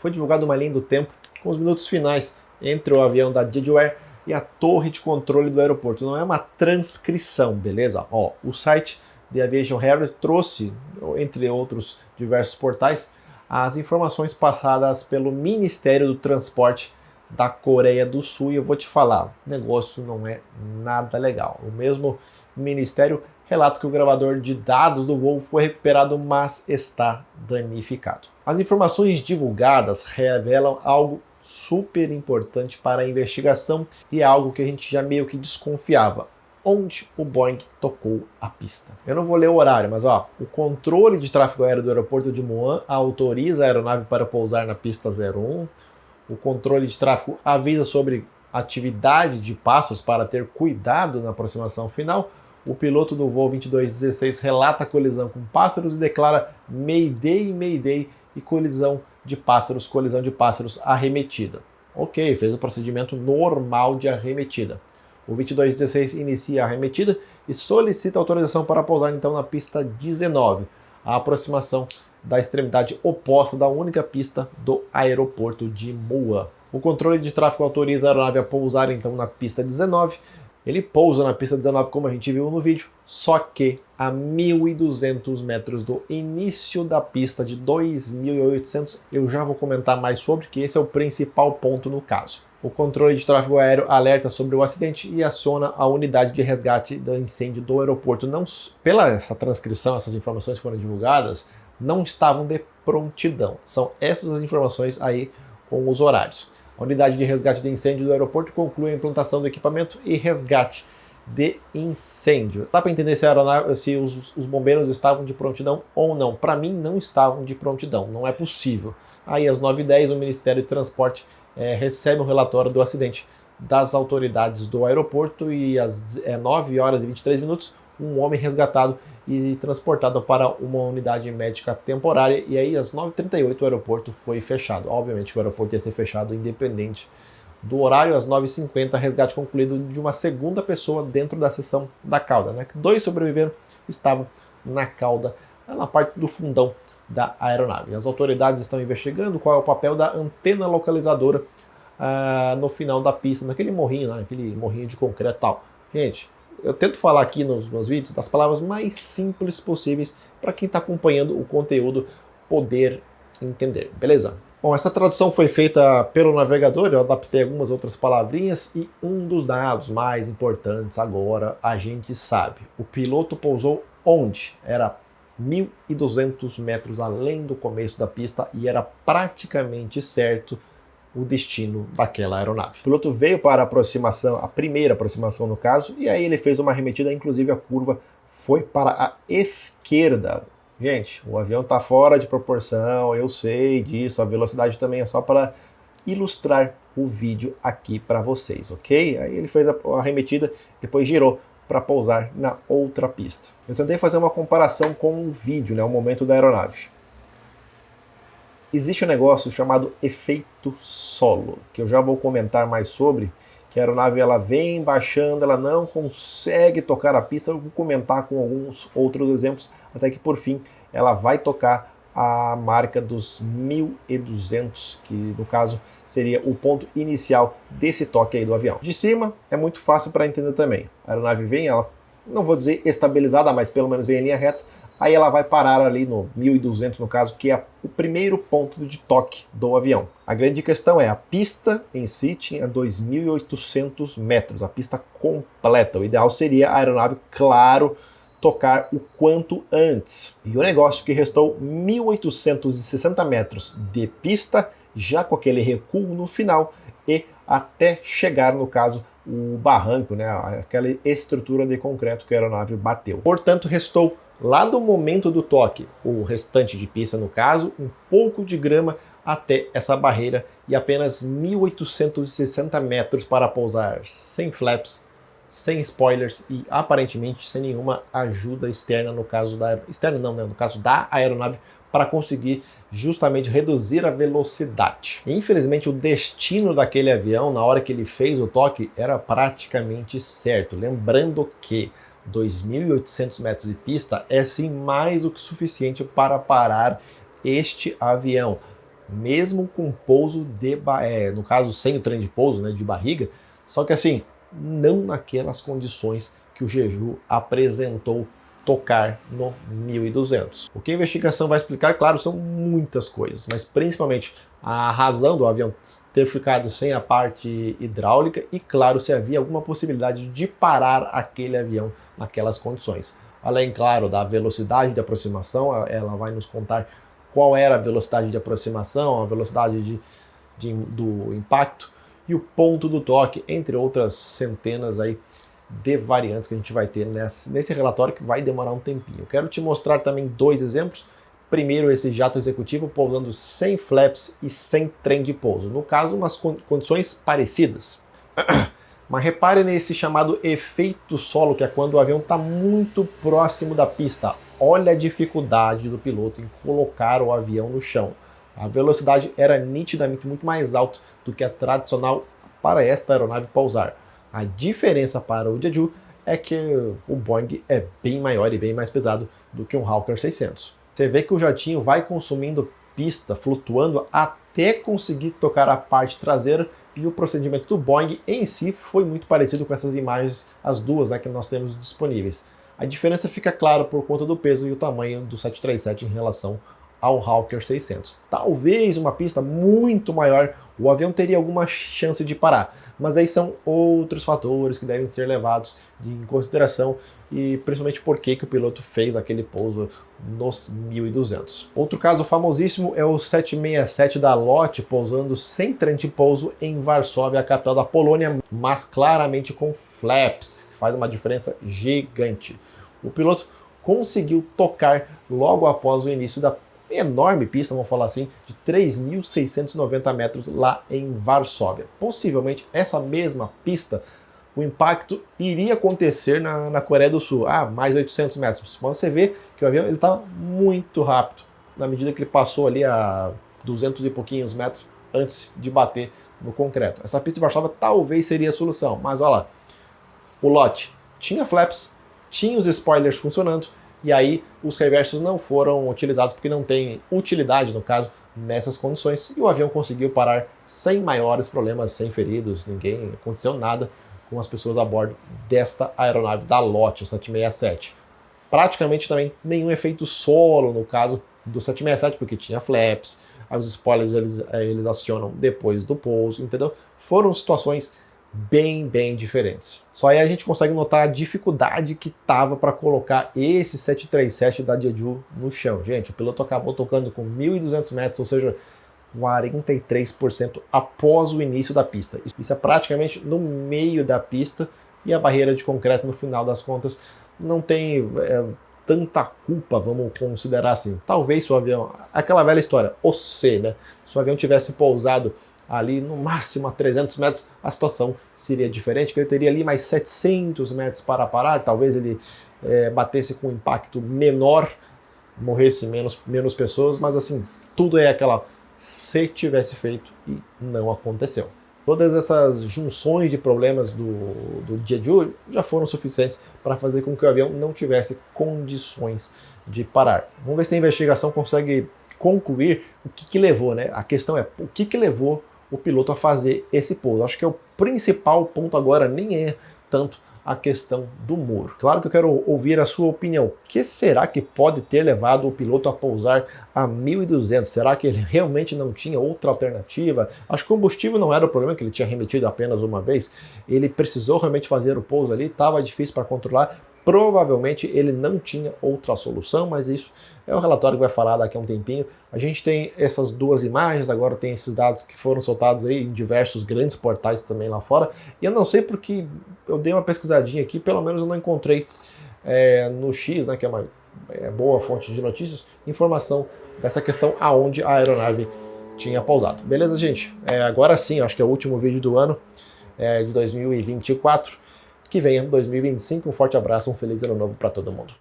Foi divulgada uma linha do tempo com os minutos finais entre o avião da Jedware e a torre de controle do aeroporto. Não é uma transcrição, beleza? Ó, o site The Aviation Herald trouxe, entre outros diversos portais, as informações passadas pelo Ministério do Transporte da Coreia do Sul, e eu vou te falar, o negócio não é nada legal. O mesmo ministério relata que o gravador de dados do voo foi recuperado, mas está danificado. As informações divulgadas revelam algo super importante para a investigação e é algo que a gente já meio que desconfiava. Onde o Boeing tocou a pista. Eu não vou ler o horário, mas ó, o controle de tráfego aéreo do aeroporto de Muan autoriza a aeronave para pousar na pista 01. O controle de tráfego avisa sobre atividade de passos para ter cuidado na aproximação final. O piloto do voo 2216 relata a colisão com pássaros e declara Mayday, Mayday e colisão de pássaros arremetida. Ok, fez o procedimento normal de arremetida. O 2216 inicia a arremetida e solicita autorização para pousar então na pista 19, a aproximação da extremidade oposta da única pista do aeroporto de Muan. O controle de tráfego autoriza a aeronave a pousar então na pista 19. Ele pousa na pista 19, como a gente viu no vídeo, só que a 1.200 metros do início da pista de 2.800. Eu já vou comentar mais sobre, que esse é o principal ponto no caso. O controle de tráfego aéreo alerta sobre o acidente e aciona a unidade de resgate do incêndio do aeroporto. Não, pela essa transcrição, essas informações que foram divulgadas, não estavam de prontidão. São essas as informações aí com os horários. A unidade de resgate de incêndio do aeroporto conclui a implantação do equipamento e resgate de incêndio. Dá para entender se, a aeronave, se os bombeiros estavam de prontidão ou não. Para mim, não estavam de prontidão, não é possível. Aí, às 9h10, o Ministério de Transporte recebe um relatório do acidente das autoridades do aeroporto e às 9h23, um homem resgatado e transportado para uma unidade médica temporária, e aí às 9h38 o aeroporto foi fechado. Obviamente que o aeroporto ia ser fechado independente do horário. Às 9h50, resgate concluído de uma segunda pessoa dentro da seção da cauda, né? 2 sobreviveram, estavam na cauda, na parte do fundão da aeronave. As autoridades estão investigando qual é o papel da antena localizadora no final da pista, naquele morrinho, né? Aquele morrinho de concreto e tal. Gente, eu tento falar aqui nos meus vídeos das palavras mais simples possíveis para quem está acompanhando o conteúdo poder entender, beleza? Bom, essa tradução foi feita pelo navegador, eu adaptei algumas outras palavrinhas e um dos dados mais importantes agora a gente sabe. O piloto pousou onde? Era 1.200 metros além do começo da pista e era praticamente certo o destino daquela aeronave. O piloto veio para a aproximação, a primeira aproximação no caso, e aí ele fez uma arremetida, inclusive a curva foi para a esquerda. Gente, o avião está fora de proporção, eu sei disso, a velocidade também é só para ilustrar o vídeo aqui para vocês, ok? Aí ele fez a arremetida, depois girou para pousar na outra pista. Eu tentei fazer uma comparação com o vídeo, né, o momento da aeronave. Existe um negócio chamado efeito solo, que eu já vou comentar mais sobre, que a aeronave ela vem baixando, ela não consegue tocar a pista. Eu vou comentar com alguns outros exemplos, até que por fim ela vai tocar a marca dos 1.200, que no caso seria o ponto inicial desse toque aí do avião. De cima é muito fácil para entender também. A aeronave vem, ela, não vou dizer estabilizada, mas pelo menos vem em linha reta. Aí ela vai parar ali no 1.200, no caso, que é o primeiro ponto de toque do avião. A grande questão é, a pista em si tinha 2.800 metros, a pista completa. O ideal seria a aeronave, claro, tocar o quanto antes. E o negócio que restou 1.860 metros de pista, já com aquele recuo no final, e até chegar, no caso, o barranco, né, aquela estrutura de concreto que a aeronave bateu. Portanto, restou lá do momento do toque, o restante de pista no caso, um pouco de grama até essa barreira e apenas 1.860 metros para pousar sem flaps, sem spoilers e aparentemente sem nenhuma ajuda externa no caso da externa não, né, no caso da aeronave, para conseguir justamente reduzir a velocidade. Infelizmente o destino daquele avião na hora que ele fez o toque era praticamente certo, lembrando que 2.800 metros de pista é sim mais do que suficiente para parar este avião. mesmo com pouso no caso sem o trem de pouso, né, de barriga, só que assim, não naquelas condições que o Jeju apresentou tocar no 1200. O que a investigação vai explicar, claro, são muitas coisas, mas principalmente a razão do avião ter ficado sem a parte hidráulica e, claro, se havia alguma possibilidade de parar aquele avião naquelas condições. Além, claro, da velocidade de aproximação, ela vai nos contar qual era a velocidade de aproximação, a velocidade do impacto e o ponto do toque, entre outras centenas aí de variantes que a gente vai ter nesse relatório, que vai demorar um tempinho. Eu quero te mostrar também dois exemplos. Primeiro, esse jato executivo pousando sem flaps e sem trem de pouso. No caso, umas condições parecidas. Mas repare nesse chamado efeito solo, que é quando o avião está muito próximo da pista. Olha a dificuldade do piloto em colocar o avião no chão. A velocidade era nitidamente muito mais alta do que a tradicional para esta aeronave pousar. A diferença para o Jeju é que o Boeing é bem maior e bem mais pesado do que um Hawker 600. Você vê que o jatinho vai consumindo pista, flutuando até conseguir tocar a parte traseira, e o procedimento do Boeing em si foi muito parecido com essas imagens, as duas, né, que nós temos disponíveis. A diferença fica clara por conta do peso e o tamanho do 737 em relação ao Hawker 600. Talvez uma pista muito maior, o avião teria alguma chance de parar, mas aí são outros fatores que devem ser levados em consideração, e principalmente por que o piloto fez aquele pouso nos 1200. Outro caso famosíssimo é o 767 da LOT pousando sem trem de pouso em Varsóvia, a capital da Polônia, mas claramente com flaps. Faz uma diferença gigante. O piloto conseguiu tocar logo após o início da enorme pista, vamos falar assim, de 3.690 metros lá em Varsóvia. Possivelmente essa mesma pista, o impacto iria acontecer na Coreia do Sul, mais 800 metros. Mas você vê que o avião estava muito rápido, na medida que ele passou ali a 200 e pouquinhos metros antes de bater no concreto. Essa pista de Varsóvia talvez seria a solução, mas olha lá, o LOT tinha flaps, tinha os spoilers funcionando, e aí os reversos não foram utilizados porque não tem utilidade, no caso, nessas condições, e o avião conseguiu parar sem maiores problemas, sem feridos, aconteceu nada com as pessoas a bordo desta aeronave da LOT, o 767. Praticamente também nenhum efeito solo no caso do 767, porque tinha flaps, os spoilers eles acionam depois do pouso, entendeu? Foram situações bem diferentes. Só aí a gente consegue notar a dificuldade que tava para colocar esse 737 da Jeju no chão. Gente, o piloto acabou tocando com 1.200 metros, ou seja, 43% após o início da pista. Isso é praticamente no meio da pista, e a barreira de concreto, no final das contas, não tem tanta culpa, vamos considerar assim. Talvez se o avião, aquela velha história, né? Se o avião tivesse pousado ali no máximo a 300 metros, a situação seria diferente, que ele teria ali mais 700 metros para parar, talvez ele batesse com um impacto menor, morresse menos pessoas, mas assim, tudo é aquela se tivesse feito e não aconteceu. Todas essas junções de problemas do Jeju já foram suficientes para fazer com que o avião não tivesse condições de parar. Vamos ver se a investigação consegue concluir o que levou, né? A questão é o que levou o piloto a fazer esse pouso. Acho que é o principal ponto agora, nem é tanto a questão do muro. Claro que eu quero ouvir a sua opinião. O que será que pode ter levado o piloto a pousar a 1200? Será que ele realmente não tinha outra alternativa? Acho que o combustível não era o problema, que ele tinha remetido apenas uma vez. Ele precisou realmente fazer o pouso ali, estava difícil para controlar. Provavelmente ele não tinha outra solução, mas isso é um relatório que vai falar daqui a um tempinho. A gente tem essas duas imagens, agora tem esses dados que foram soltados aí em diversos grandes portais também lá fora. E eu não sei porque eu dei uma pesquisadinha aqui, pelo menos eu não encontrei no X, né, que é uma boa fonte de notícias, informação dessa questão aonde a aeronave tinha pousado. Beleza, gente? Agora sim, acho que é o último vídeo do ano de 2024. Que venha 2025. Um forte abraço, um feliz ano novo para todo mundo.